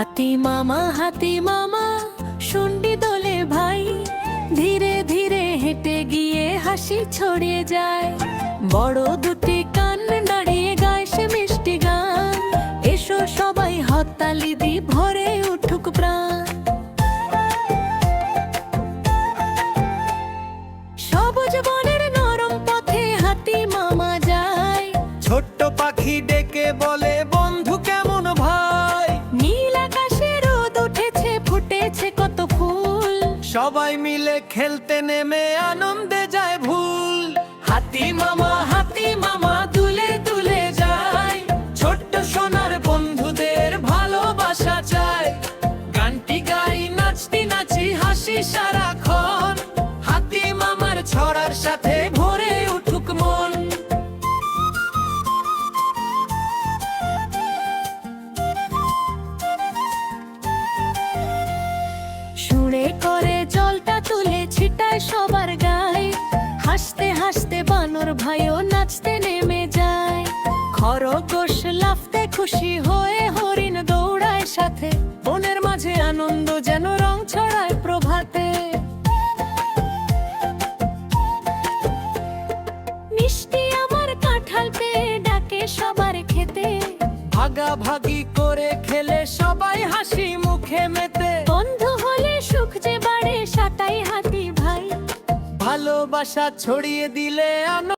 হাতি মামা শুন্ডি দোলে ভাই, ধীরে ধীরে হেঁটে গিয়ে হাসি ছড়িয়ে যায়। বড় দুটি কান নাড়িয়ে গায় সে মিষ্টি গান, এসো সবাই হাততালি দি ভরে উঠুক প্রাণ। সবুজ বনের নরম পথে হাতি মামা যায়, ছোট্ট পাখি ডেকে বলে বন্ধু কেমন ভাই। নীল আকাশে রোদ উঠেছে, ফুটেছে কত ফুল, সবাই মিলে খেলতে নেমে আনন্দে যায় ভুল। হাতি মামা দুলে দুলে যায়, ছোট্ট সোনার বন্ধুদের ভালোবাসা চায়। গানটি গাই নাচতি নাচি হাসি সারাক্ষণ, হাতি মামার ছড়ার সাথে ভরে উঠুক মন। সুরে করে জলটা তুলে ছিটায় সবার গায়ে, হাসতে হাসতে বানর ভাইও নাচতে নেমে যায়। খরগোশ লাফতে খুশি হয়ে, হরিণ দৌড়ায় সাথে, বনের মাঝে আনন্দ যেন রং ছড়ায় প্রভাতে। মিষ্টি আমার কাঁঠাল পেয়ে ডাকে সবার খেতে, ভাগাভাগি করে খেলে সবাই হাসি মুখে মেতে। বন্ধু হলে সুখ যে বাড়ে, সাটাই হাতি ভাই। ভালোবাসা ছড়িয়ে দিলে